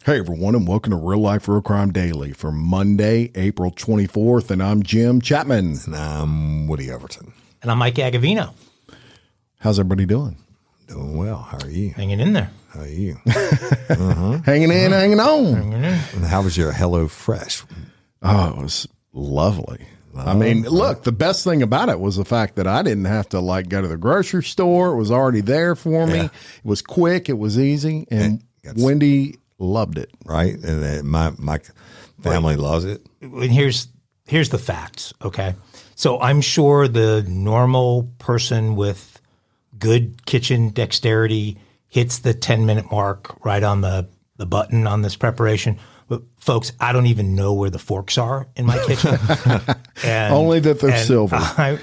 Hey everyone, and welcome to Real Life Real Crime Daily for Monday, April 24th. And I'm Jim Chapman. And I'm Woody Overton. And I'm Mike Agovino. How's everybody doing? Doing well. How are you? Hanging in there. How are you? Hanging in, hanging on. And how was your HelloFresh? Oh, it was lovely. I mean, look, the best thing about it was the fact that I didn't have to go to the grocery store. It was already there for me. Yeah. It was quick. It was easy. And Wendy loved it. Right? And my family loves it. And here's the facts, okay? So I'm sure the normal person with good kitchen dexterity hits the 10-minute mark right on the button on this preparation. But folks, I don't even know where the forks are in my kitchen. And, Only that they're silver. I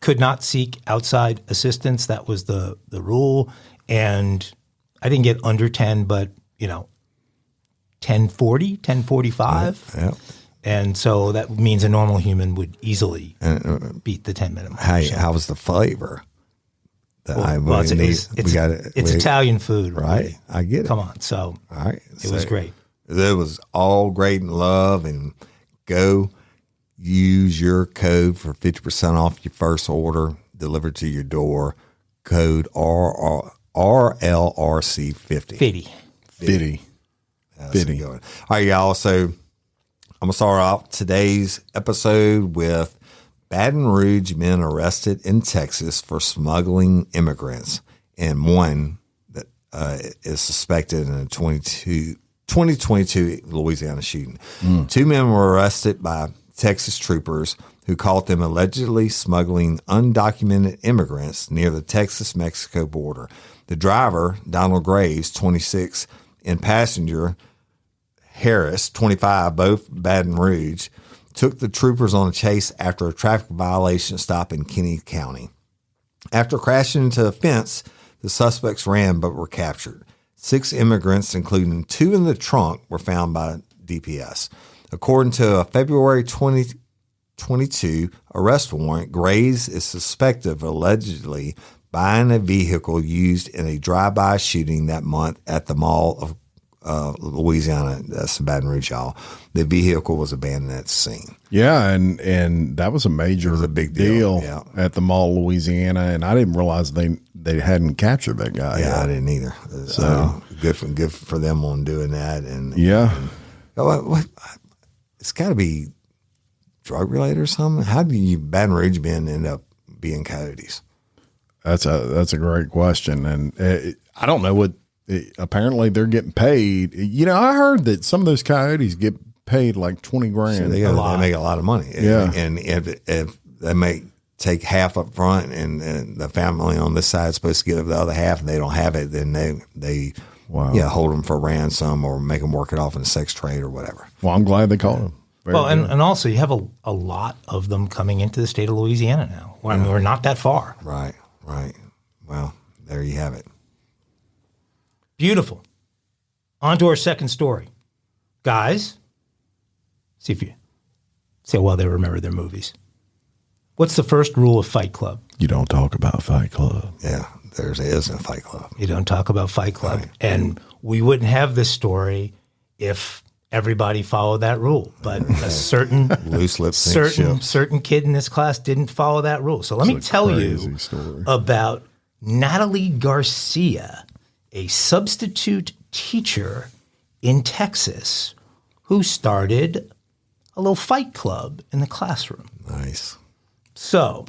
could not seek outside assistance. That was the rule. And I didn't get under 10, but, 10:40, 10:45. Yeah. And so that means a normal human would easily beat the 10-minute mark. How was the flavor? It's Italian food. Right? I get it. Come on. So all right. It was great. It was all great and love. And go use your code for 50% off your first order delivered to your door. Code RLRC 50. Fitty. All right, y'all. So I'm going to start off today's episode with Baton Rouge men arrested in Texas for smuggling immigrants, and one that is suspected in a 2022 Louisiana shooting. 2 men were arrested by Texas troopers who caught them allegedly smuggling undocumented immigrants near the Texas-Mexico border. The driver, Donald Graves, 26, and passenger Harris, 25, both Baton Rouge, took the troopers on a chase after a traffic violation stop in Kinky County. After crashing into a fence, the suspects ran but were captured. 6 immigrants, including 2 in the trunk, were found by DPS. According to a February 2022 arrest warrant, Graves is suspected of allegedly buying a vehicle used in a drive-by shooting that month at the Mall of Louisiana. That's Baton Rouge, y'all. The vehicle was abandoned at the scene. Yeah, and that was a big deal yeah. At the Mall of Louisiana, and I didn't realize they hadn't captured that guy. Yeah, yet. I didn't either. So good for them on doing that. And it's got to be drug related or something. How do you Baton Rouge men end up being coyotes? That's a great question, and I don't know what. Apparently, they're getting paid. I heard that some of those coyotes get paid like $20,000. So they make a lot of money. Yeah, and if they make take half up front, and the family on this side is supposed to give the other half, and they don't have it, then they hold them for ransom or make them work it off in a sex trade or whatever. Well, I'm glad they caught them. And also you have a lot of them coming into the state of Louisiana now. Well, I mean, we're not that far. Right. Well, there you have it. Beautiful. On to our second story. Guys, see how well they remember their movies. What's the first rule of Fight Club? You don't talk about Fight Club. Yeah, there is a Fight Club. You don't talk about Fight Club. Right. And we wouldn't have this story if everybody followed that rule. But a certain loose lips certain kid in this class didn't follow that rule. So let me tell you about Natalie Garcia, a substitute teacher in Texas who started a little fight club in the classroom. Nice. So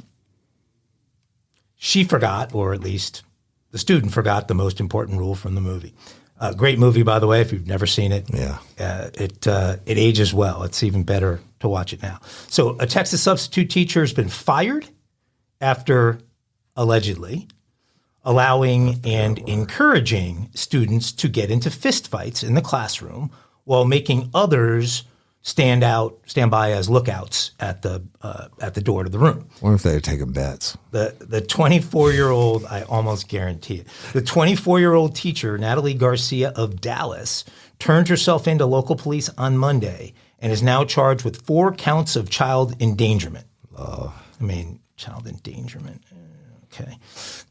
she forgot, or at least the student forgot, the most important rule from the movie. Great movie, by the way, if you've never seen it. Yeah. It ages well. It's even better to watch it now. So a Texas substitute teacher has been fired after allegedly allowing and encouraging students to get into fistfights in the classroom while making others stand by as lookouts at the door to the room. What if they're taking bets? The 24-year-old, I almost guarantee it, the 24-year-old teacher, Natalie Garcia of Dallas, turned herself into local police on Monday and is now charged with 4 counts of child endangerment. Oh. I mean, child endangerment. Okay.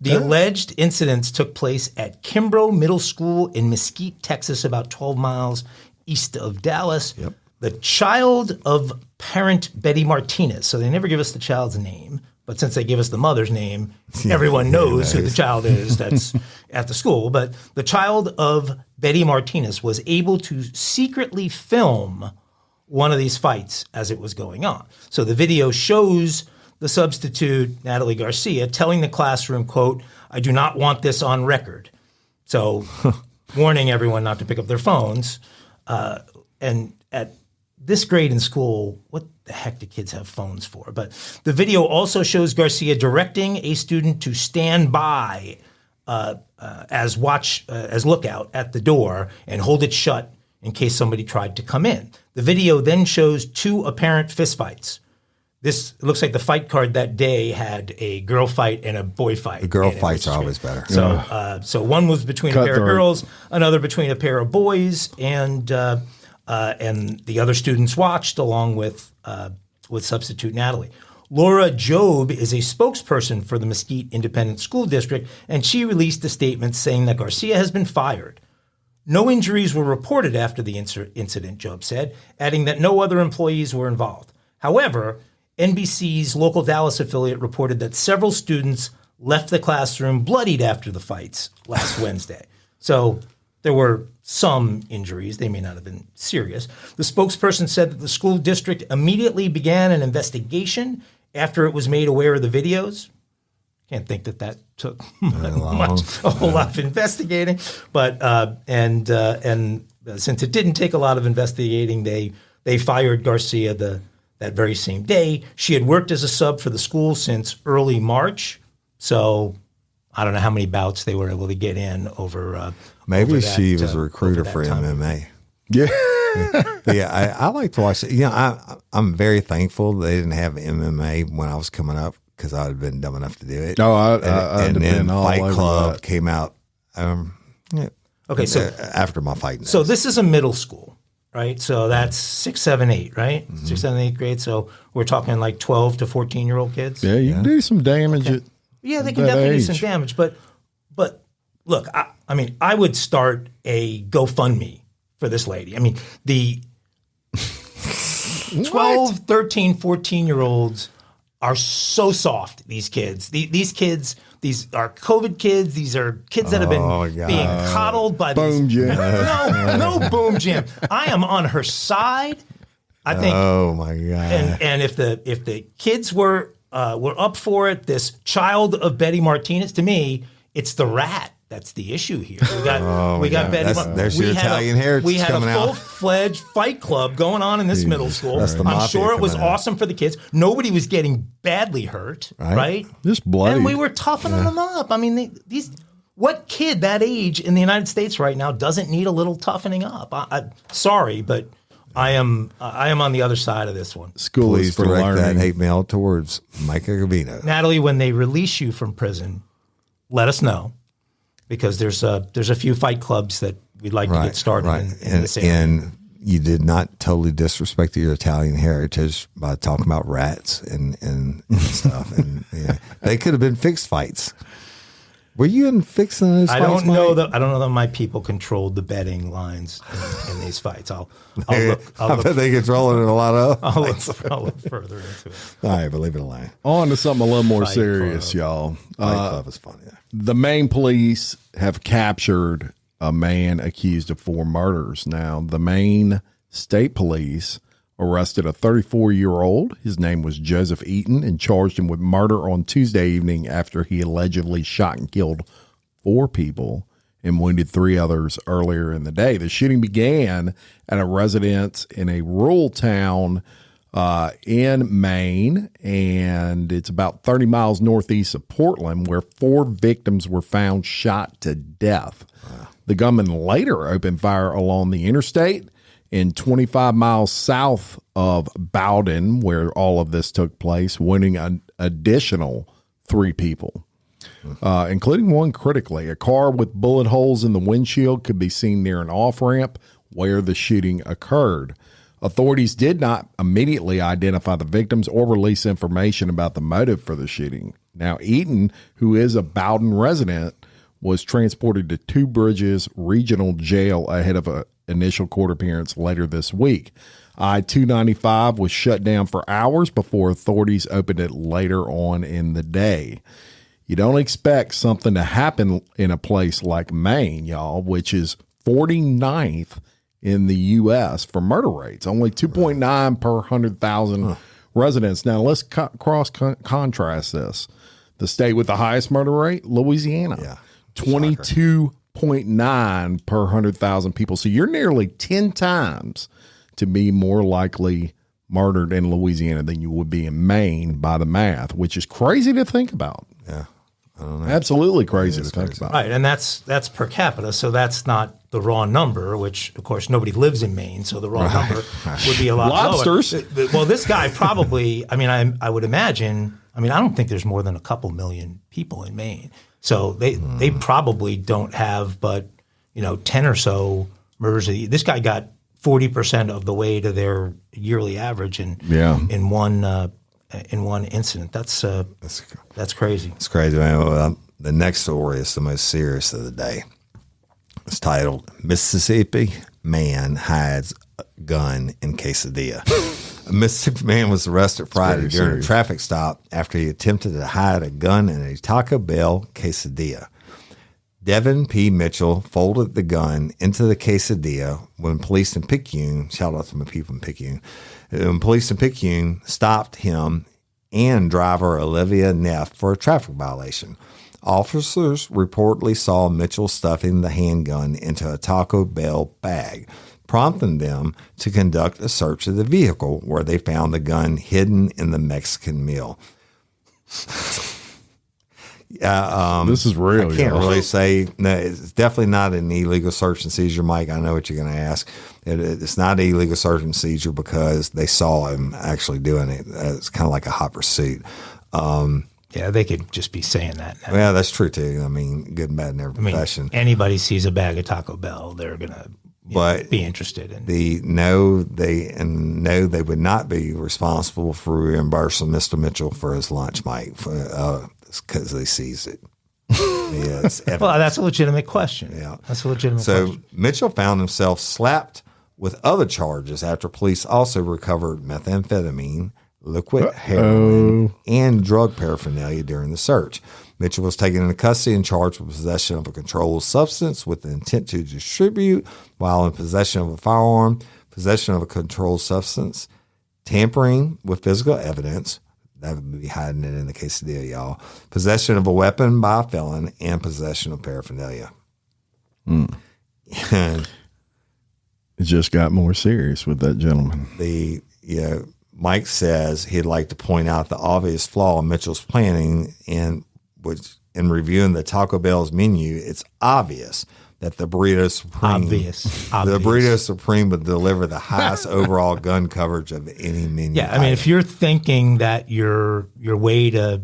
The alleged incidents took place at Kimbrough Middle School in Mesquite, Texas, about 12 miles east of Dallas. Yep. The child of parent Betty Martinez. So they never give us the child's name, but since they give us the mother's name, everyone knows who the child is that's at the school. But the child of Betty Martinez was able to secretly film one of these fights as it was going on. So the video shows the substitute, Natalie Garcia, telling the classroom, quote, "I do not want this on record." So warning everyone not to pick up their phones. And at this grade in school, what the heck do kids have phones for? But the video also shows Garcia directing a student to stand by as lookout at the door and hold it shut in case somebody tried to come in. The video then shows two apparent fistfights. It looks like the fight card that day had a girl fight and a boy fight. The girl fights are always better. So one was between a pair of girls, another between a pair of boys, and the other students watched along with substitute Natalie. Laura Jobe is a spokesperson for the Mesquite Independent School District, and she released a statement saying that Garcia has been fired. No injuries were reported after the incident, Jobe said, adding that no other employees were involved. However, NBC's local Dallas affiliate reported that several students left the classroom bloodied after the fights last Wednesday. So there were some injuries. They may not have been serious. The spokesperson said that the school district immediately began an investigation after it was made aware of the videos. Can't think that took a whole lot of investigating. But and since it didn't take a lot of investigating, they fired Garcia that very same day. She had worked as a sub for the school since early March. So I don't know how many bouts they were able to get in over. Maybe over that, she was a recruiter for time. MMA. Yeah. Yeah, I like to watch it. You know, I'm very thankful they didn't have MMA when I was coming up because I'd have been dumb enough to do it. Oh, and then Fight Club that. came out. Okay, so after my fighting. So this is a middle school, right? So that's 6, 7, 8, right? 6, 7, 8 grade. So we're talking like 12 to 14-year-old kids. Yeah, you can do some damage. Okay. Yeah, they can definitely do some damage. But look, I mean, I would start a GoFundMe for this lady. I mean, the 12, 13, 14-year-olds are so soft, these kids. These kids, these are COVID kids. These are kids that have been being coddled by Boom these. Jim. No boom Jim. I am on her side. I think. Oh my God. And if the kids were up for it, this child of Betty Martinez, to me, it's the rat. That's the issue here. We got Betty. There's your Italian heritage We had coming a out. full-fledged fight club going on in this middle school. That's the I'm mafia sure it was coming out. awesome for the kids. Nobody was getting badly hurt, right? Just bloody. And we were toughening them up. I mean, what kid that age in the United States right now doesn't need a little toughening up? Sorry, but I am on the other side of this one. School Please is for direct learning. that hate mail towards Mike Agovino. Natalie, when they release you from prison, let us know. Because there's a few fight clubs that we'd like to get started in this area. And you did not totally disrespect your Italian heritage by talking about rats and stuff. And they could have been fixed fights. Were you in fixing those fights? I don't know that my people controlled the betting lines in these fights. I'll bet they control it in a lot of. I'll look further into it. All right, but leave it alone. On to something a little more Fight serious, Club. y'all. Fight Club is funny. Yeah. The Maine police have captured a man accused of 4 murders. Now, the Maine State Police arrested a 34-year-old. His name was Joseph Eaton and charged him with murder on Tuesday evening after he allegedly shot and killed 4 people and wounded 3 others earlier in the day. The shooting began at a residence in a rural town in Maine, and it's about 30 miles northeast of Portland, where 4 victims were found shot to death. Wow. The gunman later opened fire along the interstate in 25 miles south of Bowden, where all of this took place, wounding an additional 3 people, including one critically. A car with bullet holes in the windshield could be seen near an off-ramp where the shooting occurred. Authorities did not immediately identify the victims or release information about the motive for the shooting. Now, Eaton, who is a Bowden resident, was transported to Two Bridges Regional Jail ahead of an initial court appearance later this week. I-295 was shut down for hours before authorities opened it later on in the day. You don't expect something to happen in a place like Maine, y'all, which is 49th in the U.S. for murder rates, only 2.9 per 100,000 residents. Now, let's contrast this. The state with the highest murder rate, Louisiana, 22.9 per 100,000 people. So you're nearly 10 times to be more likely murdered in Louisiana than you would be in Maine by the math, which is crazy to think about. Yeah. I don't know. Absolutely crazy to think about. Right, and that's per capita, so that's not the raw number, which, of course, nobody lives in Maine, so the raw number would be a lot Lobsters. lower. Well, this guy probably, I would imagine, I don't think there's more than a couple million people in Maine. So they probably don't have but, 10 or so murders. This guy got 40% of the way to their yearly average in one incident. That's crazy. It's crazy, man. Well, the next story is the most serious of the day. It's titled, Mississippi Man Hides a Gun in Quesadilla. A Mississippi man was arrested Friday during a traffic stop after he attempted to hide a gun in a Taco Bell quesadilla. Devin P. Mitchell folded the gun into the quesadilla when police in Picayune, shout out to my people in Picayune, when police in Picayune stopped him and driver Olivia Neff for a traffic violation. Officers reportedly saw Mitchell stuffing the handgun into a Taco Bell bag, prompting them to conduct a search of the vehicle where they found the gun hidden in the Mexican meal. This is real. I can't really say. No, it's definitely not an illegal search and seizure, Mike. I know what you're going to ask. It's not an illegal search and seizure because they saw him actually doing it. It's kind of like a hot pursuit. Yeah, they could just be saying that now. Well, that's true too. Good and bad in every profession. Anybody sees a bag of Taco Bell, they're going to be interested in. They would not be responsible for reimbursing Mr. Mitchell for his lunch, Mike, because they seized it. Well, that's a legitimate question. Yeah, that's a legitimate question. So Mitchell found himself slapped with other charges after police also recovered methamphetamine, liquid heroin, and drug paraphernalia during the search. Mitchell was taken into custody and charged with possession of a controlled substance with the intent to distribute while in possession of a firearm, possession of a controlled substance, tampering with physical evidence, that would be hiding it in the quesadilla, y'all, possession of a weapon by a felon, and possession of paraphernalia. It just got more serious with that gentleman. Mike says he'd like to point out the obvious flaw in Mitchell's planning, in reviewing the Taco Bell's menu. It's obvious that the Burrito Supreme, the Burrito Supreme would deliver the highest overall gun coverage of any menu. Yeah, if you're thinking that your way to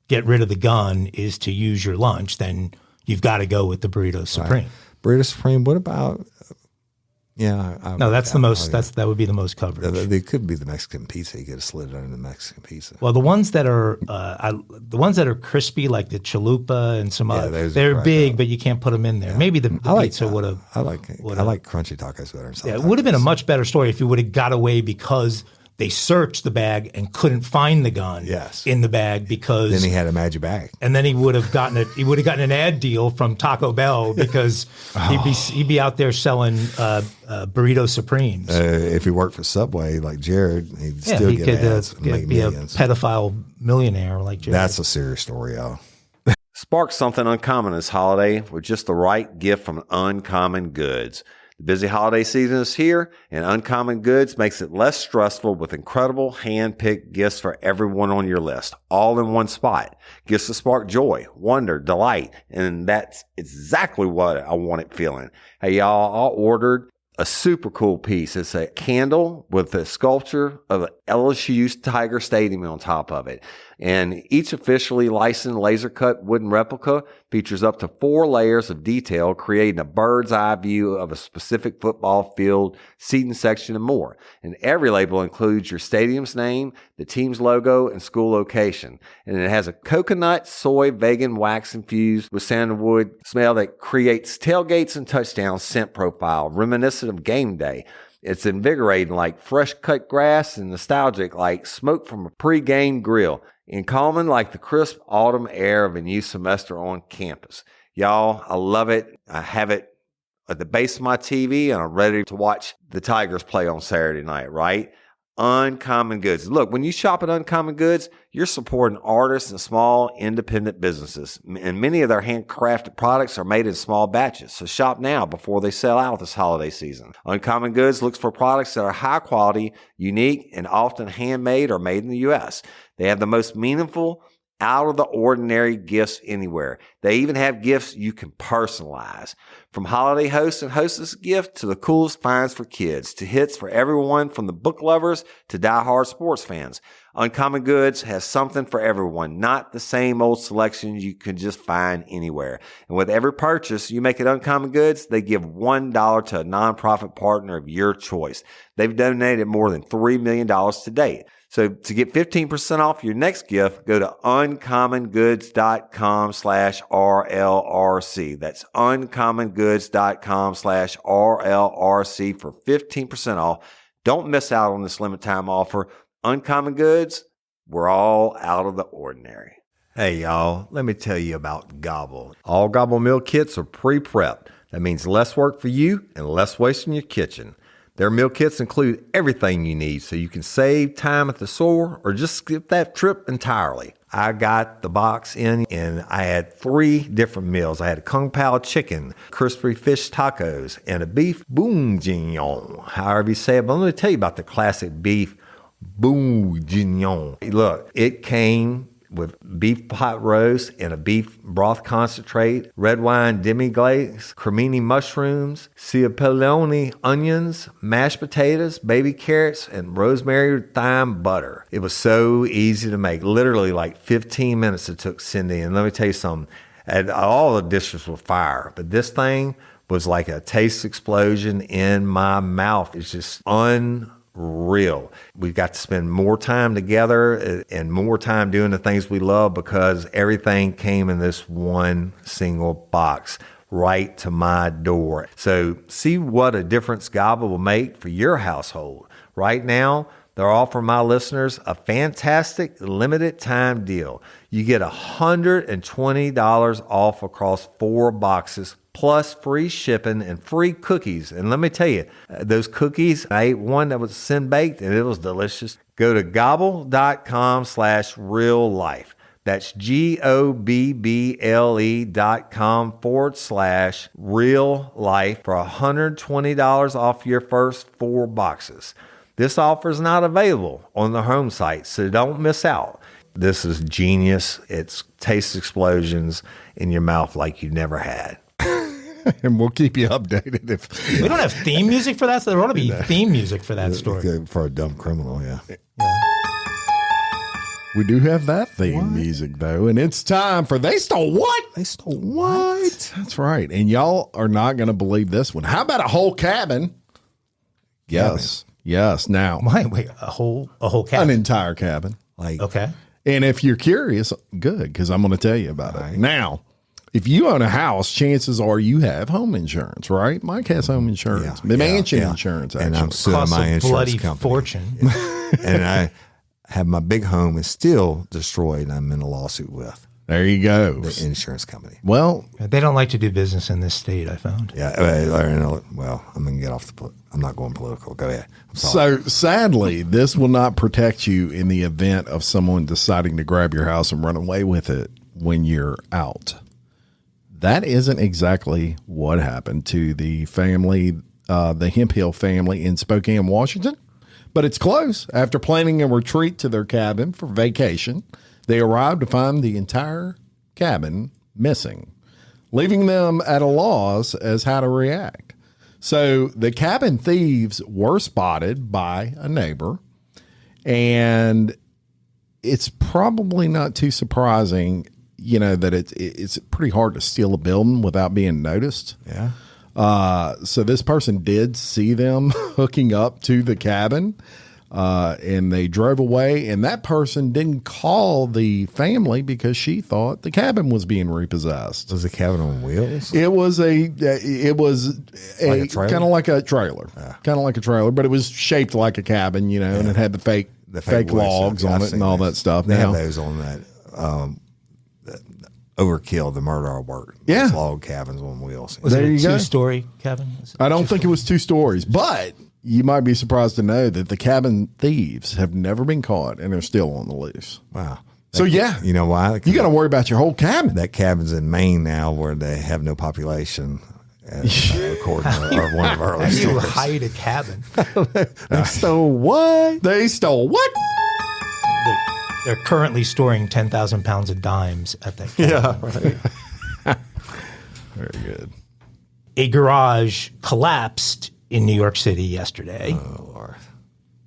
get rid of the gun is to use your lunch, then you've got to go with the Burrito Supreme. Right. Burrito Supreme. What about? Yeah, that would be the most coverage. They could be the Mexican pizza. You could have slid it under the Mexican pizza. Well, the ones that are crispy, like the chalupa and some other, they're big, but you can't put them in there. Yeah. Maybe the pizza would have. I like crunchy tacos better. Yeah, it would have been a much better story if you would have got away because they searched the bag and couldn't find the gun in the bag because then he had a magic bag, and then he would have gotten it. He would have gotten an ad deal from Taco Bell because he'd be out there selling burrito supremes. If he worked for Subway like Jared, he'd still get ads, make be millions. A pedophile millionaire like Jared. That's a serious story, y'all. Spark something uncommon this holiday with just the right gift from Uncommon Goods. The busy holiday season is here, and Uncommon Goods makes it less stressful with incredible hand-picked gifts for everyone on your list, all in one spot. Gifts to spark joy, wonder, delight, and that's exactly what I wanted feeling. Hey, y'all, I ordered a super cool piece. It's a candle with a sculpture of LSU's Tiger Stadium on top of it. And each officially licensed laser cut wooden replica features up to 4 layers of detail, creating a bird's eye view of a specific football field, seating section, and more. And every label includes your stadium's name, the team's logo, and school location. And it has a coconut, soy, vegan wax infused with sandalwood smell that creates tailgates and touchdown scent profile, reminiscent of game day. It's invigorating like fresh cut grass and nostalgic like smoke from a pre-game grill, and calming like the crisp autumn air of a new semester on campus. Y'all, I love it. I have it at the base of my TV, and I'm ready to watch the Tigers play on Saturday night, right? Uncommon Goods. Look, when you shop at Uncommon Goods, you're supporting artists and small independent businesses. And many of their handcrafted products are made in small batches. So shop now before they sell out this holiday season. Uncommon Goods looks for products that are high quality, unique, and often handmade or made in the U.S. They have the most meaningful, out of the ordinary gifts anywhere. They even have gifts you can personalize. From holiday hosts and hostess gift to the coolest finds for kids, to hits for everyone from the book lovers to diehard sports fans. Uncommon Goods has something for everyone, not the same old selections you can just find anywhere. And with every purchase you make at Uncommon Goods, they give $1 to a nonprofit partner of your choice. They've donated more than $3 million to date. So to get 15% off your next gift, go to uncommongoods.com/RLRC. That's uncommongoods.com/RLRC for 15% off. Don't miss out on this limited time offer. Uncommon Goods, we're all out of the ordinary. Hey, y'all, let me tell you about Gobble. All Gobble meal kits are pre-prepped. That means less work for you and less waste in your kitchen. Their meal kits include everything you need so you can save time at the store or just skip that trip entirely. I got the box in and I had 3 different meals. I had a Kung Pao chicken, crispy fish tacos, and a beef bourguignon, however you say it. But let me tell you about the classic beef bourguignon. Look, it came with beef pot roast and a beef broth concentrate, red wine demi-glaze, cremini mushrooms, cipollone onions, mashed potatoes, baby carrots, and rosemary thyme butter. It was so easy to make. Literally like 15 minutes it took Cindy. And let me tell you something, and all the dishes were fire, but this thing was like a taste explosion in my mouth. It's just unreal. We've got to spend more time together and more time doing the things we love because everything came in this one single box right to my door. So see what a difference Gobble will make for your household. Right now, they're offering my listeners a fantastic limited time deal. You get $120 off across 4 boxes plus free shipping and free cookies. And let me tell you, those cookies, I ate one that was sin baked and it was delicious. Go to gobble.com/real life. That's GOBBLE.com/real life for $120 off your first 4 boxes. This offer is not available on the home site, so don't miss out. This is genius. It's taste explosions in your mouth like you never had. And we'll keep you updated. If we don't have theme music for that, so there ought to be theme music for that story. For a dumb criminal, yeah. We do have that theme music, though, and it's time for They Stole What? They stole what? That's right. And y'all are not going to believe this one. How about a whole cabin? Yes. Yes. Now, Wait, a whole cabin? an entire cabin. Okay. And if you're curious, good, because I'm going to tell you about it. Now, if you own a house, chances are you have home insurance, right? Mike has home insurance. Mansion insurance, actually. And I'm suing Costs my a insurance bloody company. fortune. And I have my big home is still destroyed. I'm in a lawsuit with There you go. the insurance company. Well, They don't like to do business in this state, I found. Yeah. Well, I'm going to get off I'm not going political. Go ahead. I'm sorry. so sadly, this will not protect you in the event of someone deciding to grab your house and run away with it when you're out. That isn't exactly what happened to the family, the Hemphill family in Spokane, Washington, but it's close. After planning a retreat to their cabin for vacation, they arrived to find the entire cabin missing, leaving them at a loss as how to react. So the cabin thieves were spotted by a neighbor, and it's probably not too surprising. that it's pretty hard to steal a building without being noticed. Yeah. So this person did see them hooking up to the cabin, and they drove away. And that person didn't call the family because she thought the cabin was being repossessed. Was the cabin on wheels? It was a Like a trailer? kind of like a trailer, but it was shaped like a cabin, and it had the fake wood logs stuff. on I've it and seen all those. that stuff. They Now, have those on that Overkill, the murder work. Yeah. Those log cabins on wheels. Was There it a you go. 2-story cabin? I don't think it was 2 stories, but you might be surprised to know that the cabin thieves have never been caught and they're still on the loose. Wow. So yeah, You know why? you got to worry about your whole cabin. That cabin's in Maine now where they have no population, according to one of our How do you stories. hide a cabin? So what? They stole what? They're currently storing 10,000 pounds of dimes at that cabin. Yeah. Very good. A garage collapsed in New York City yesterday. Oh, Lord.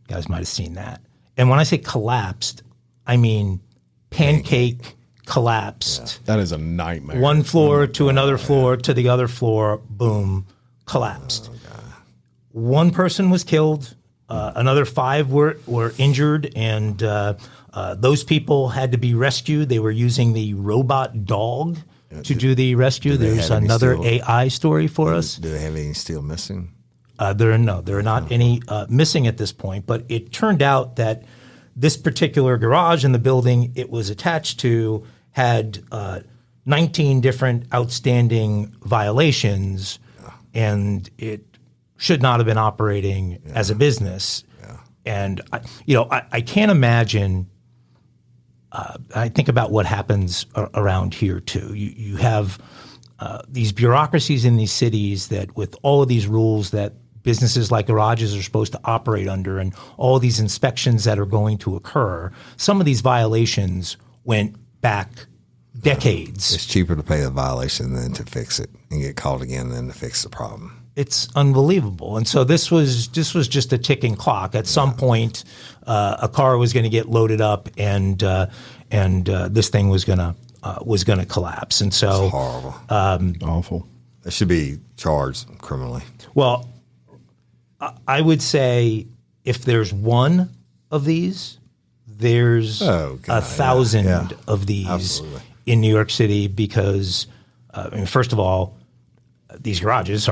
You guys might have seen that. And when I say collapsed, I mean pancake collapsed. That is a nightmare. One floor to another floor to the other floor, boom, collapsed. One person was killed. Another 5 were injured, and those people had to be rescued. They were using the robot dog to do the rescue. they There's have any another still- AI story for us. Do they have any still missing? There are not any missing at this point, but it turned out that this particular garage in the building it was attached to had 19 different outstanding violations, and it should not have been operating as a business. And I can't imagine. I think about what happens around here too. You have these bureaucracies in these cities that, with all of these rules that businesses like garages are supposed to operate under, and all these inspections that are going to occur, some of these violations went back decades. It's cheaper to pay the violation than to fix it and get called again than to fix the problem. It's unbelievable. And so this was just a ticking clock. At some point, a car was going to get loaded up, and this thing was going to collapse. And so, It's horrible. Awful. They should be charged criminally. well, I would say if there's one of these, there's Oh, God, 1,000 yeah. of these Absolutely. in New York City because, first of all, these garages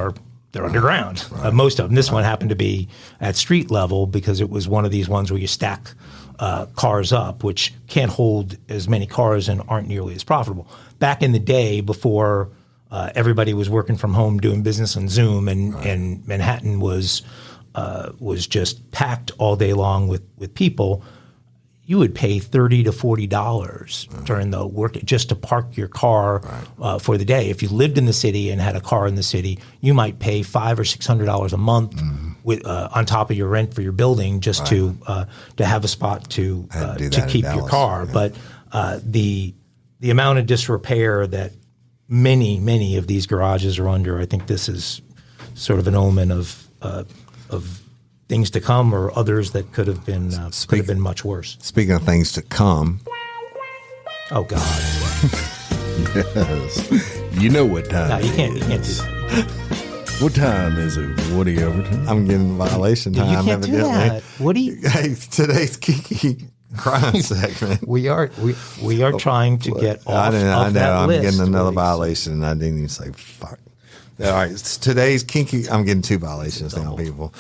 they're underground. Most of them. This one happened to be at street level because it was one of these ones where you stack cars up, which can't hold as many cars and aren't nearly as profitable. Back in the day, before everybody was working from home doing business on Zoom, and Manhattan was just packed all day long with people, you would pay $30 to $40 during the work just to park your car for the day. If you lived in the city and had a car in the city, you might pay $500 or $600 a month with on top of your rent for your building just to have a spot to do that in keep your Dallas, car. yeah. But the amount of disrepair that many of these garages are under, I think this is sort of an omen of things to come, or others that could have been much worse. Speaking of things to come, Oh God! Yes. You know what time No, you it can't do is. that. What time is it, Woody Overton? I'm getting violation You time. can't do evidently. that. What do you? Hey, today's Kinky crime segment. We are trying to get off I of know. that I'm list. getting another Woody. violation, and I didn't even say fuck. All right, it's today's Kinky. I'm getting 2 violations now, people.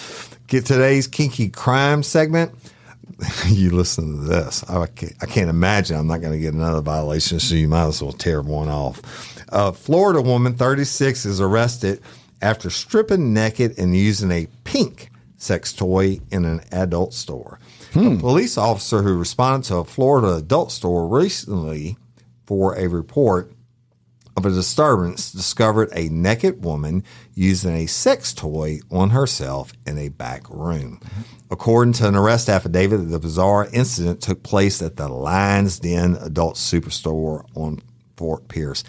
Get today's Kinky crime segment. You listen to this. I can't imagine I'm not going to get another violation, so you might as well tear one off. Florida woman, 36, is arrested after stripping naked and using a pink sex toy in an adult store. A police officer who responded to a Florida adult store recently for a report of a disturbance discovered a naked woman using a sex toy on herself in a back room. According to an arrest affidavit, the bizarre incident took place at the Lion's Den Adult Superstore on Fort Pierce.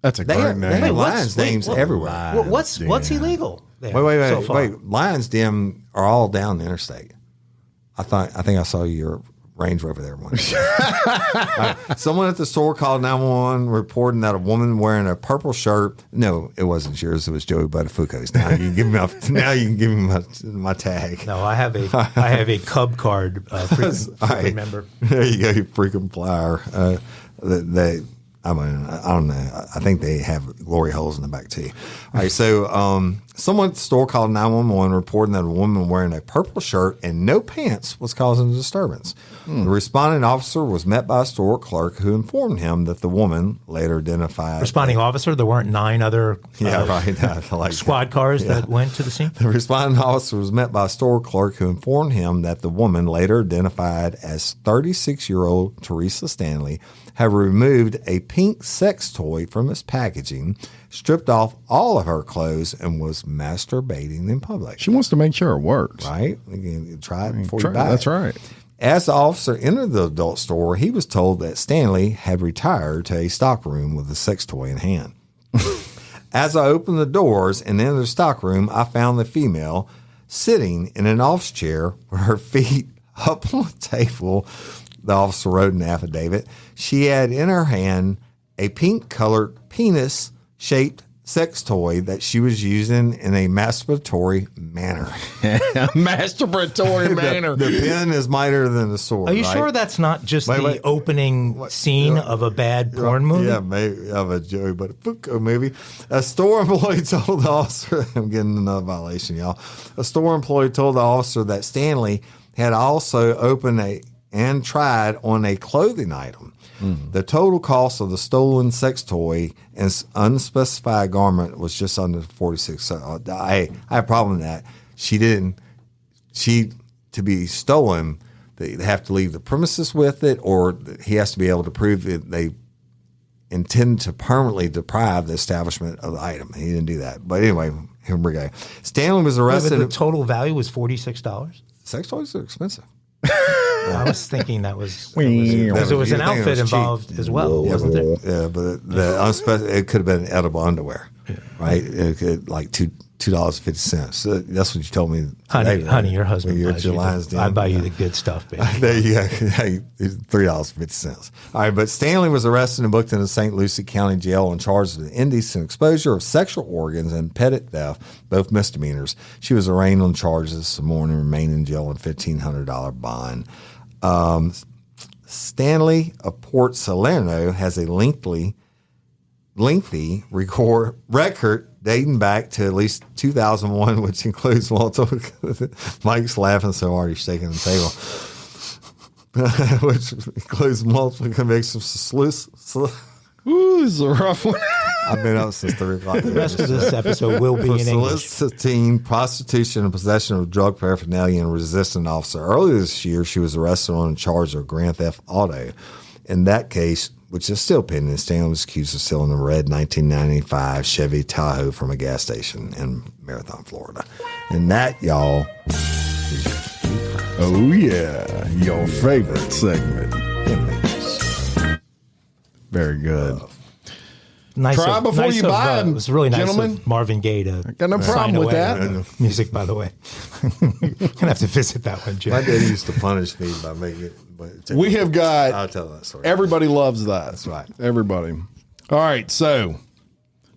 That's a They great have name. Lion's names everywhere. What's illegal? There Wait, so far? Lion's Den are all down the interstate. I think I saw your Range Rover there. Right. Someone at the store called 911 reporting that a woman wearing a purple shirt. No, it wasn't yours. It was Joey Buttafuoco's. Now you can give me my tag. No, I have a Cub card. Remember? There you go, you freaking flyer. I don't know. I think they have glory holes in the back too. All right, so someone at the store called 911 reporting that a woman wearing a purple shirt and no pants was causing a disturbance. The responding officer was met by a store clerk who informed him that the woman, later identified. Responding officer? There weren't 9 other squad cars that went to the scene? The responding officer was met by a store clerk who informed him that the woman, later identified as 36-year-old Teresa Stanley, had removed a pink sex toy from its packaging, stripped off all of her clothes, and was masturbating in public. She wants to make sure it works. Right? You can try it before you buy it. That's right. As the officer entered the adult store, he was told that Stanley had retired to a stockroom with the sex toy in hand. As I opened the doors and entered the stockroom, I found the female sitting in an office chair with her feet up on the table. The officer wrote an affidavit. She had in her hand a pink-colored penis-shaped sex toy that she was using in a masturbatory manner. Masturbatory manner. The pen is mightier than the sword. Are you sure that's not just the opening scene of a bad porn movie? Yeah, maybe of a Joey Buttafuoco movie. A store employee told the officer, I'm getting another violation, y'all. A store employee told the officer that Stanley had also opened and tried on a clothing item. The total cost of the stolen sex toy and unspecified garment was just under $46. So I have a problem with that. To be stolen, they have to leave the premises with it, or he has to be able to prove that they intend to permanently deprive the establishment of the item. He didn't do that. But anyway, here we go. Stanley was arrested. The total value was $46? Sex toys are expensive. I was thinking that was because there was an outfit involved as well, wasn't there? Yeah, but it could have been edible underwear, right? It could, like $2.50. So that's what you told me today, honey, your husband. I buy you the good stuff, baby. There you go. Hey, $3.50. All right, but Stanley was arrested and booked in the St. Lucie County Jail on charges of indecent exposure of sexual organs and petty theft, both misdemeanors. She was arraigned on charges this morning, remained in jail on $1,500 bond. Stanley of Port Salerno has a lengthy record dating back to at least 2001, which includes multiple. Mike's laughing so hard he's shaking the table. Which includes multiple convictions. Ooh, this is a rough one. I've been up since 3 o'clock. The rest of this episode will be in English. Soliciting, prostitution, and possession of drug paraphernalia and resisting an officer. Earlier this year, she was arrested on a charge of grand theft auto. In that case, which is still pending, Stanley was accused of stealing a red 1995 Chevy Tahoe from a gas station in Marathon, Florida. And that, y'all, is oh yeah, your favorite segment. Very good. Try before you buy them. It was really nice gentlemen. of Marvin Gaye to got no problem with that. Music, by the way. Gonna have to visit that one, Jim. My dad used to punish me by making it. We have got. I'll tell that story. Everybody loves that. That's right. Everybody. All right, so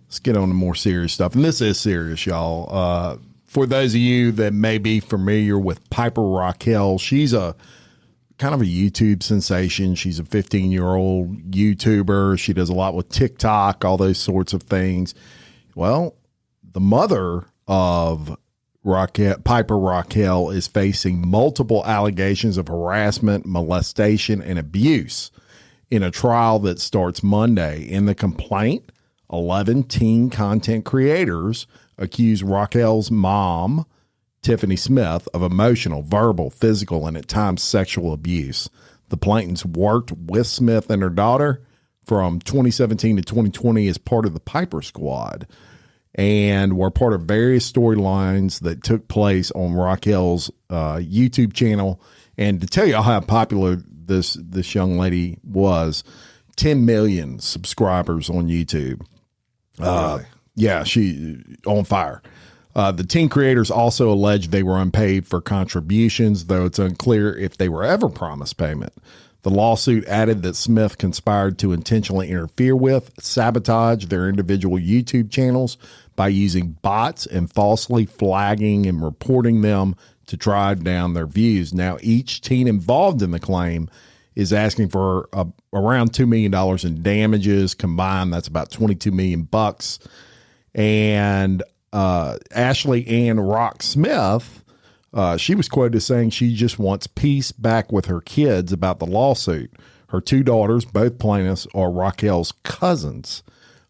let's get on to more serious stuff, and this is serious, y'all. For those of you that may be familiar with Piper Rockwell, she's a kind of a YouTube sensation. She's a 15-year-old YouTuber. She does a lot with TikTok, all those sorts of things. Well, the mother of Piper Rockwell is facing multiple allegations of harassment, molestation, and abuse in a trial that starts Monday. In the complaint, 11 teen content creators accuse Rockwell's mom, Tiffany Smith, of emotional, verbal, physical, and at times sexual abuse. The plaintiffs worked with Smith and her daughter from 2017 to 2020 as part of the Piper Squad and were part of various storylines that took place on Rockwell's YouTube channel. And to tell you how popular this young lady was, 10 million subscribers on YouTube. Really? Yeah, she on fire. The teen creators also alleged they were unpaid for contributions, though it's unclear if they were ever promised payment. The lawsuit added that Smith conspired to intentionally interfere with, sabotage their individual YouTube channels by using bots and falsely flagging and reporting them to drive down their views. Now, each teen involved in the claim is asking for around $2 million in damages combined. That's about $22 million. And Ashley Ann Rock Smith, she was quoted as saying she just wants peace back with her kids about the lawsuit. Her two daughters, both plaintiffs, are Raquel's cousins.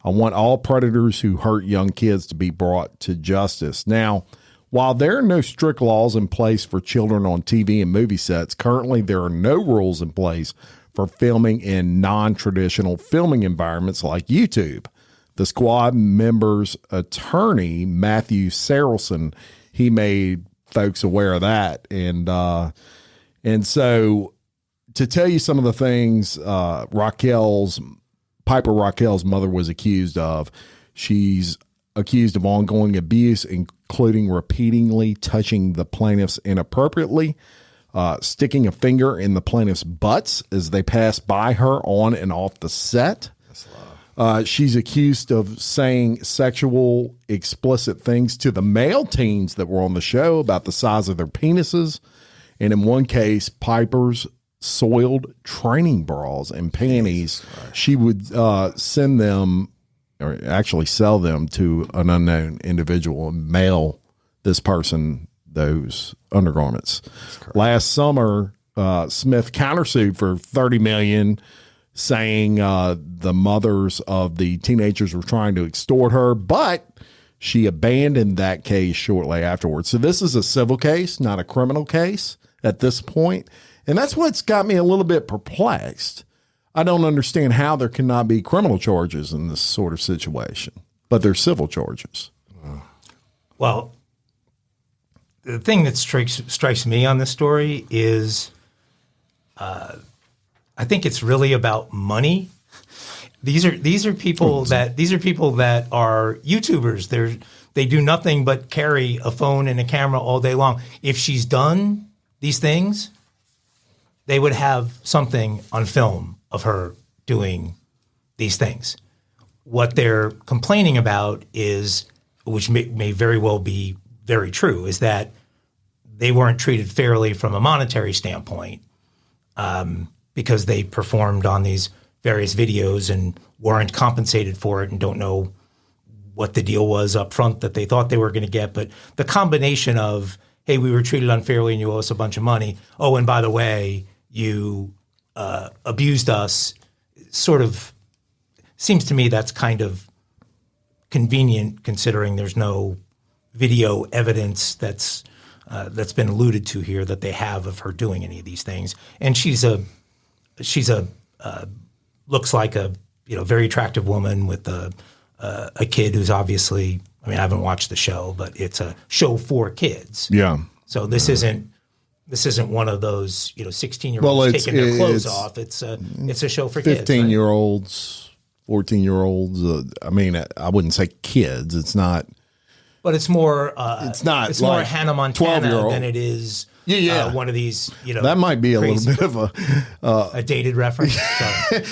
I want all predators who hurt young kids to be brought to justice. Now, while there are no strict laws in place for children on TV and movie sets, currently there are no rules in place for filming in non-traditional filming environments like YouTube. The squad member's attorney, Matthew Sarelson, he made folks aware of that. And so to tell you some of the things Piper Raquel's mother was accused of, she's accused of ongoing abuse, including repeatedly touching the plaintiffs inappropriately, sticking a finger in the plaintiffs' butts as they pass by her on and off the set. She's accused of saying sexual, explicit things to the male teens that were on the show about the size of their penises. And in one case, Piper's soiled training bras and panties, she would send them, or actually sell them, to an unknown individual and mail this person those undergarments. Last summer, Smith countersued for $30 million, saying the mothers of the teenagers were trying to extort her, but she abandoned that case shortly afterwards. So this is a civil case, not a criminal case at this point. And that's what's got me a little bit perplexed. I don't understand how there cannot be criminal charges in this sort of situation, but there's civil charges. Well, the thing that strikes me on this story is I think it's really about money. These are people that are YouTubers. They do nothing but carry a phone and a camera all day long. If she's done these things, they would have something on film of her doing these things. What they're complaining about is, which may very well be very true, is that they weren't treated fairly from a monetary standpoint because they performed on these various videos and weren't compensated for it and don't know what the deal was up front that they thought they were going to get. But the combination of, hey, we were treated unfairly and you owe us a bunch of money. Oh, and by the way, you abused us, sort of seems to me that's kind of convenient considering there's no video evidence that's been alluded to here that they have of her doing any of these things. And she's a looks like a very attractive woman with a kid who's obviously, I mean, I haven't watched the show, but it's a show for kids. Yeah. So this isn't one of those 16-year-olds taking their clothes off. It's a show for kids. 15-year-olds, 14-year-olds. I mean, I wouldn't say kids. It's not. But it's more. It's not. It's like more Hannah Montana 12-year-old. than it is. One of these. That might be a crazy, little bit of a dated reference.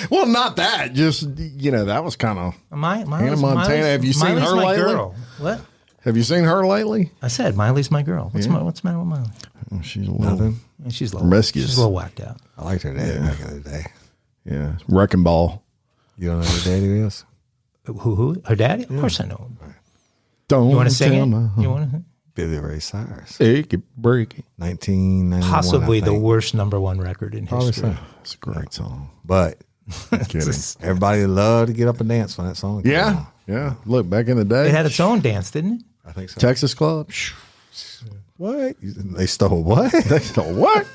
Well, not that. Just that was kind of Hannah Montana. Have you seen her lately? Girl. What? Have you seen her lately? I said Miley's my girl. What's the matter with Miley? Oh, she's a little she's promiscuous. She's a little whacked out. I liked her daddy back in the day. Yeah, Wrecking Ball. You don't know who daddy is? Who? Her daddy? Of course I know him. Don't you want to sing it? You want to? Billy Ray Cyrus. Break. 1991. Possibly the worst #1 record in history. So. It's a great song. But everybody loved to get up and dance when that song came Yeah. on. Yeah. Look, back in the day. It had its own dance, didn't it? I think so. Texas Club. What? They stole what? They stole what?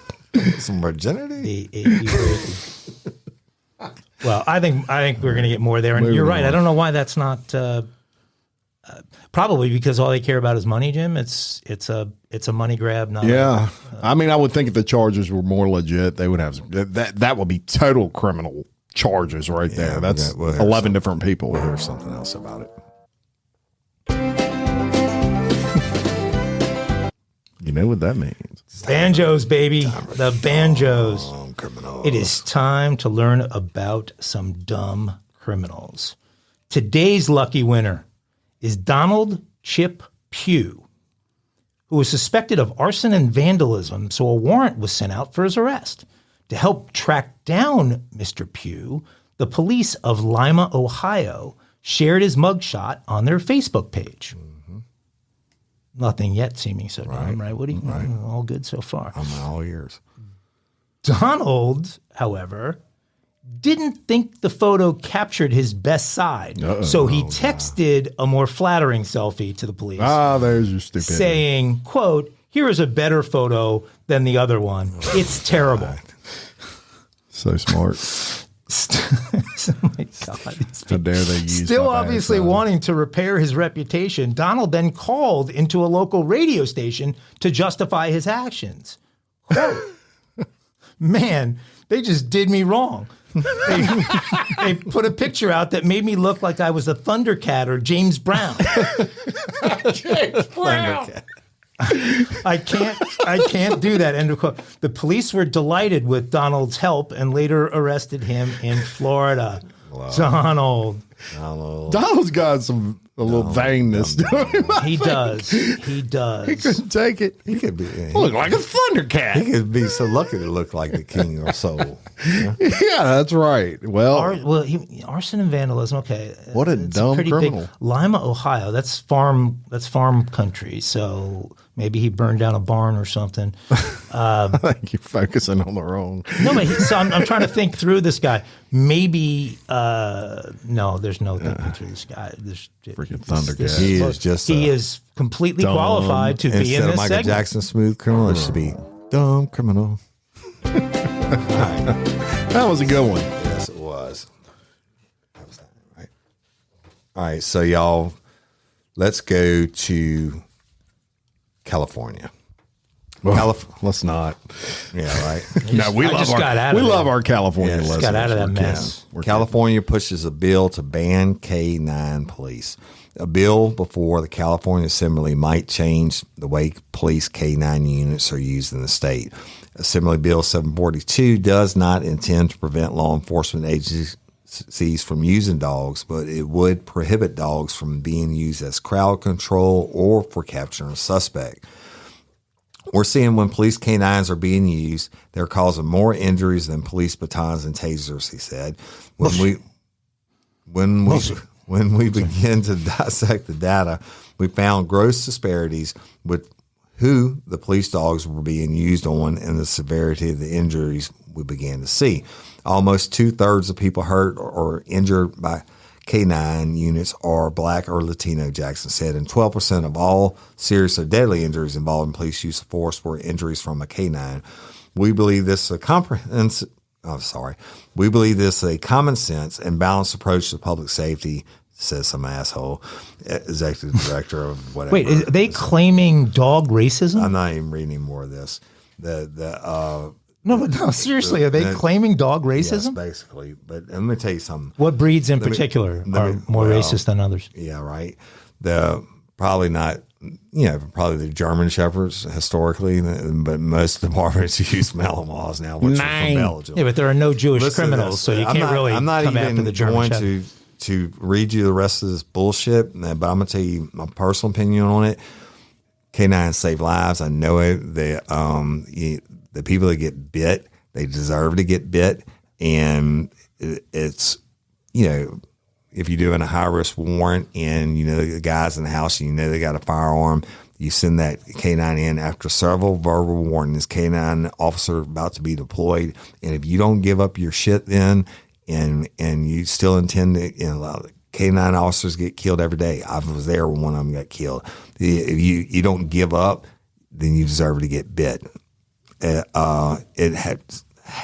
Some virginity? Well, I think we're going to get more there. And you're right. I don't know why that's not probably because all they care about is money, Jim. It's a money grab. Not I mean, I would think if the charges were more legit, they would have that would be total criminal charges right there. That's 11 different people. We'll hear something else about it. know what that means. Banjos, baby. The banjos. Criminals. It is time to learn about some dumb criminals. Today's lucky winner is Donald Chip Pugh, who was suspected of arson and vandalism, so a warrant was sent out for his arrest. To help track down Mr. Pugh, the police of Lima, Ohio, shared his mugshot on their Facebook page. Nothing yet seeming so dumb, right, Woody? Right. All good so far. I'm all ears. Donald, however, didn't think the photo captured his best side. So he texted a more flattering selfie to the police. There's your stupidity. Saying, quote, "Here is a better photo than the other one. It's terrible." So smart. Oh my God. How dare they use Still my obviously bad side. wanting to repair his reputation, Donald then called into a local radio station to justify his actions. Quote, "Man, they just did me wrong. They put a picture out that made me look like I was a Thundercat or James Brown. James Brown. I can't do that." End of quote. The police were delighted with Donald's help and later arrested him in Florida. Donald. Donald's got a little vainness to him. He does. He does. He couldn't take it. He could be. Look like a Thundercat. He could be so lucky to look like the king of soul. Yeah, that's right. Well, Arson and vandalism. Okay, what a it's dumb pretty criminal. Big. Lima, Ohio. That's farm country. So maybe he burned down a barn or something. I think you're focusing on the wrong. No, but so I'm trying to think through this guy. Maybe no, there's no thinking through this guy. Freaking Thundercat. He is just he is completely dumb. qualified to be in instead this of Michael segment. Jackson, smooth criminal, it should be dumb criminal. That was a good one. Yes, it was. That was that, right? All right, so y'all, let's go to California. Well, let's not. Yeah, right. No, we I love just got out our of love it. our California listeners. Got out of that We're mess. kidding. We're California pushes a bill to ban K-9 police. A bill before the California Assembly might change the way police K-9 units are used in the state. Assembly Bill 742 does not intend to prevent law enforcement agencies from using dogs, but it would prohibit dogs from being used as crowd control or for capturing a suspect. We're seeing when police canines are being used, they're causing more injuries than police batons and tasers, he said. When we begin to dissect the data, we found gross disparities with who the police dogs were being used on and the severity of the injuries we began to see. Almost 2/3 of people hurt or injured by K-9 units are Black or Latino, Jackson said, and 12% of all serious or deadly injuries involving police use of force were injuries from a K-9. We believe this is We believe this is a common sense and balanced approach to public safety, says some asshole, executive director of whatever. Wait, are they claiming dog racism? I'm not even reading any more of this. No, seriously, are they claiming dog racism? Yes, basically. But let me tell you something. What breeds in particular are more racist than others? Yeah, right. Probably not, probably the German Shepherds historically, but most departments use Malinois now, which are from Belgium. Yeah, but there are no Jewish Listen to criminals, this. so you can't really I'm not come even after the German going Shepherd. to read you the rest of this bullshit, but I'm going to tell you my personal opinion on it. K-9 save lives. I know it. The people that get bit, they deserve to get bit. And it's, if you're doing a high-risk warrant and the guy's in the house and they got a firearm, you send that K-9 in after several verbal warnings. K-9 officer about to be deployed. And if you don't give up your shit then and you still intend to, K-9 officers get killed every day. I was there when one of them got killed. If you don't give up, then you deserve to get bit.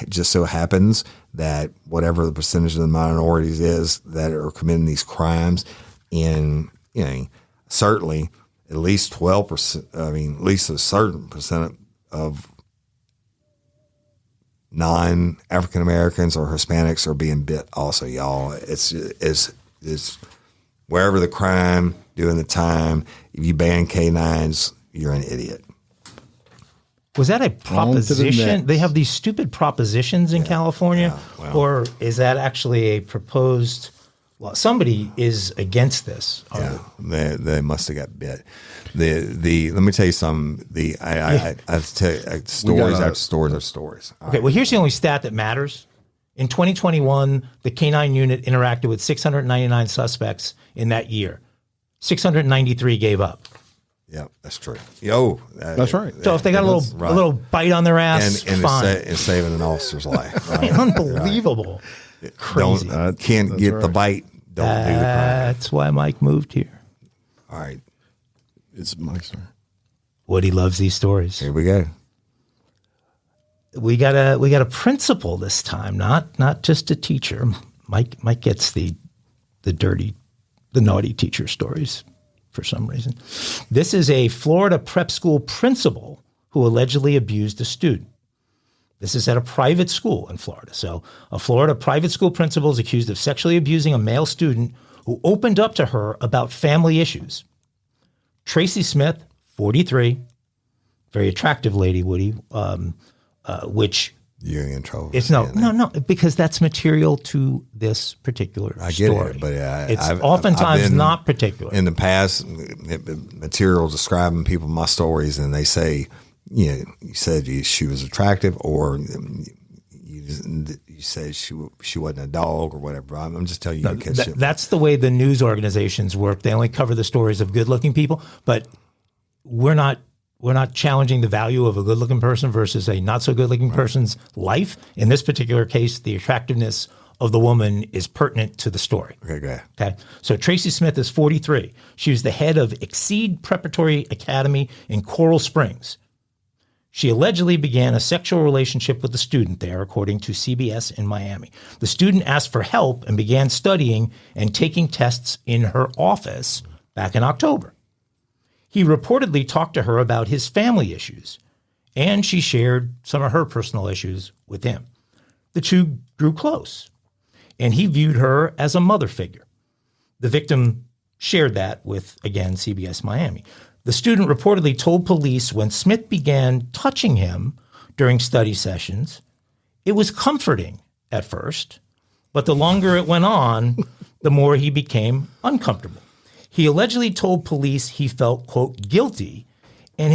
Just so happens that whatever the percentage of the minorities is that are committing these crimes, and certainly at least 12%. I mean, at least a certain percent of non-African Americans or Hispanics are being bit. Also, y'all, it's wherever the crime, doing the time. If you ban K-9s, you're an idiot. Was that a On to the proposition? next. They have these stupid propositions in California, well. or is that actually a proposed? Well, somebody is against this. Yeah, they must have got bit. The let me tell you something. I have to tell you, stories after stories after stories. All Okay, right. well, here's the only stat that matters. In 2021, the K-9 unit interacted with 699 suspects in that year. 693 gave up. Yeah, that's true. Yo, That's right. So if they got a little bite on their ass, and fine. it's saving an officer's life. Right? Unbelievable. Crazy. Can't get the right. bite. Don't do the crime. That's why Mike moved here. All right, It's Mike's turn. Woody loves these stories. here we go. We got a principal this time, not just a teacher. Mike gets the naughty teacher stories for some reason. This is a Florida prep school principal who allegedly abused a student. This is at a private school in Florida. So a Florida private school principal is accused of sexually abusing a male student who opened up to her about family issues. Tracy Smith, 43, very attractive lady, Woody, which You're in trouble. it's no, because that's material to this particular I get story. it, but it's I've oftentimes been not particular. in the past. Material describing people my stories, and they say, you said she was attractive, or you said she wasn't a dog or whatever. I'm just telling you, you catch it. That's the way the news organizations work. They only cover the stories of good-looking people, but we're not challenging the value of a good-looking person versus a not-so-good-looking person's life. In this particular case, the attractiveness of the woman is pertinent to the story. Okay, go ahead. Okay. So Tracy Smith is 43. She was the head of Exceed Preparatory Academy in Coral Springs. She allegedly began a sexual relationship with the student there, according to CBS in Miami. The student asked for help and began studying and taking tests in her office back in October. He reportedly talked to her about his family issues, and she shared some of her personal issues with him. The two grew close, and he viewed her as a mother figure. The victim shared that with, again, CBS Miami. The student reportedly told police when Smith began touching him during study sessions, it was comforting at first, but the longer it went on, the more he became uncomfortable. He allegedly told police he felt, quote, guilty, and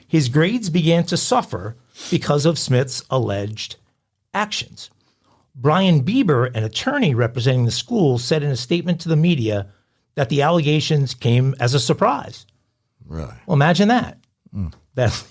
his grades began to suffer because of Smith's alleged actions. Brian Bieber, an attorney representing the school, said in a statement to the media that the allegations came as a surprise. Really? Well, imagine that. That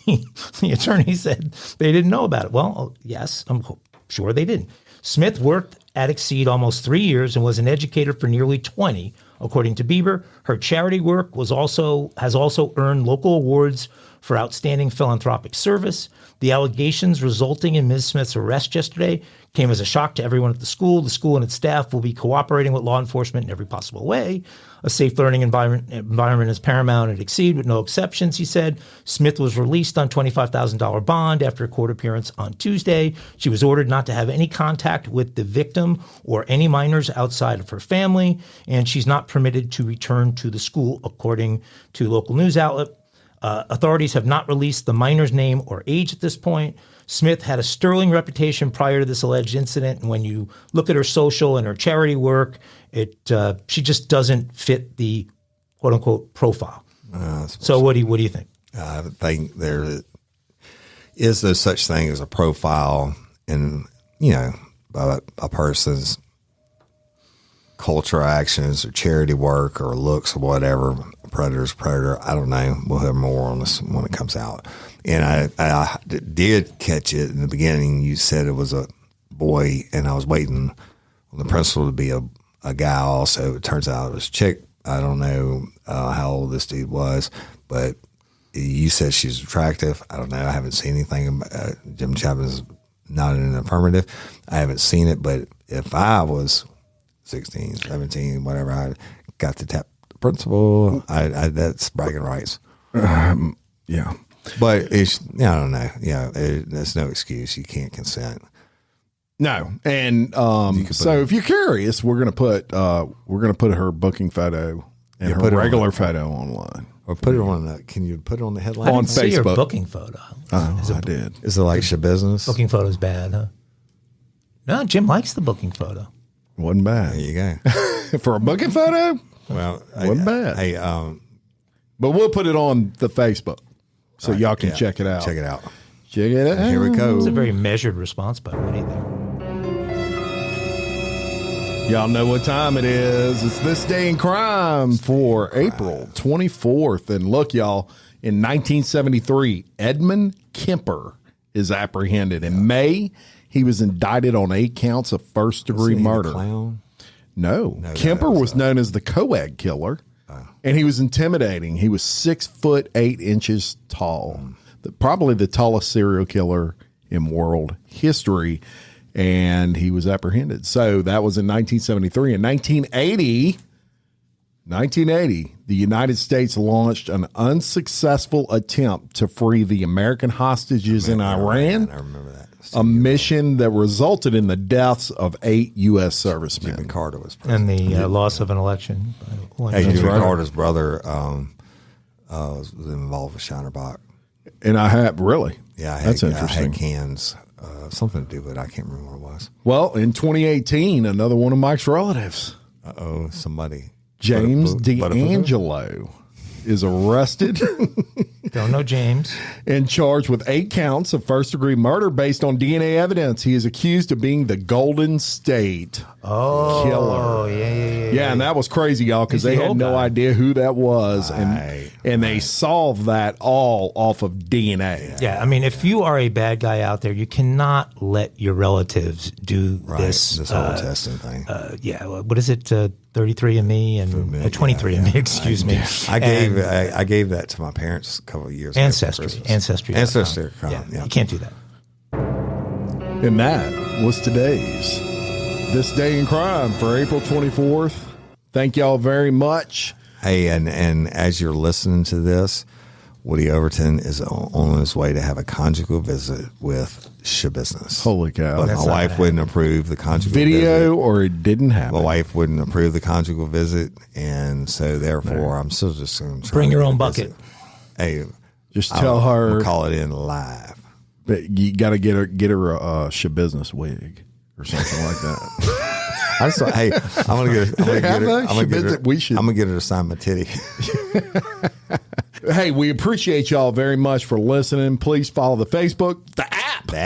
the attorney said they didn't know about it. Well, yes, I'm sure they didn't. Smith worked at Exceed almost 3 years and was an educator for nearly 20, according to Bieber. Her charity work has also earned local awards for outstanding philanthropic service. The allegations resulting in Ms. Smith's arrest yesterday came as a shock to everyone at the school. The school and its staff will be cooperating with law enforcement in every possible way. A safe learning environment is paramount at Exceed with no exceptions, he said. Smith was released on $25,000 bond after a court appearance on Tuesday. She was ordered not to have any contact with the victim or any minors outside of her family, and she's not permitted to return to the school, according to local news outlet. Authorities have not released the minor's name or age at this point. Smith had a sterling reputation prior to this alleged incident, and when you look at her social and her charity work, she just doesn't fit the quote-unquote profile. So what do you think? I think there is no such thing as a profile in, a person's cultural actions or charity work or looks or whatever. Predator's predator. I don't know. We'll have more on this when it comes out. And I did catch it in the beginning. You said it was a boy, and I was waiting on the principal to be a guy also. It turns out it was a chick. I don't know how old this dude was, but you said she's attractive. I don't know. I haven't seen anything. Jim Chapman's not in an affirmative. I haven't seen it, but if I was 16, 17, whatever, I got to tap the principal. That's bragging rights. Yeah. But I don't know. Yeah, there's no excuse. You can't consent. No, and so if you're curious, we're gonna put her booking photo and her regular photo online. Or put it on the, can you put it on the headline? I On didn't see your Facebook. booking photo. Oh, I did. Is it like show business? Booking photo's bad, huh? No, Jim likes the booking photo. Wasn't There bad. you go. For a booking photo? Well, Wasn't bad. Hey, But we'll put it on the Facebook so y'all can yeah, check it out. Check it out. Check it out. Here we go. It's a very measured response by Woody there. Y'all know what time it is. It's This Day in Crime for April 24th. And look, y'all, in 1973, Edmund Kemper is apprehended. In May, he was indicted on 8 counts of first-degree Wasn't he the murder. clown? No, that Kemper was, was known as the co-ed killer, and he was intimidating. He was 6'8" tall, probably the tallest serial killer in world history, and he was apprehended. So that was in 1973. In 1980, the United States launched an unsuccessful attempt to free the American hostages in Iran. I remember that. A mission that resulted in the deaths of 8 U.S. Jimmy servicemen. Carter was president. And the loss of an election. Hey, Jimmy right. Carter's brother was involved with Shinerbach. And I have, really? Yeah, That's I interesting. had cans, something to do with it. I can't remember what it was. Well, in 2018, another one of Mike's relatives, Somebody. James Butterfield? D'Angelo, is arrested Don't know James. and charged with 8 counts of first-degree murder based on DNA evidence. He is accused of being the Golden State Killer. Oh, yeah. Yeah, and that was crazy, y'all, because He's they the had old no guy. idea who that was, Right, and they solved that all off of DNA. Yeah, I mean, if you are a bad guy out there, you cannot let your relatives do This whole testing thing. what is it? 33andMe and 23andMe, excuse me. I gave that to my parents a couple of years ago. Ancestry. for Christmas. Ancestry. Ancestry.com, Yeah, yeah. you can't do that. And that was today's This Day in Crime for April 24th. Thank y'all very much. Hey, and as you're listening to this, Woody Overton is on his way to have a conjugal visit with SHOPIFY. Holy cow. But That's my not wife gonna wouldn't approve the conjugal Video visit. or it didn't happen. My wife wouldn't approve the conjugal visit, and so therefore I'm still just going to Bring your own bucket. Hey, Just tell her we'll call it in live. that you got to get her a Shabusiness wig or something like that. I just thought, hey, I'm gonna get her to sign my titty. Hey, we appreciate y'all very much for listening. Please follow the Facebook, the app. The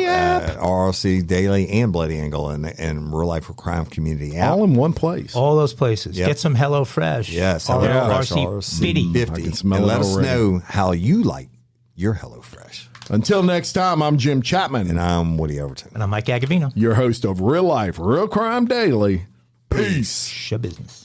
app. RLRC Daily and Bloody Angle and Real Life for Crime Community app. All in one place. All those places. Yep. Get some HelloFresh. Yes, RLRC 50. I can smell and it let us already. know how you like your HelloFresh. Until next time, I'm Jim Chapman, And I'm Woody Overton. And I'm Mike Agovino. your host of Real Life, Real Crime Daily. Peace. Show business.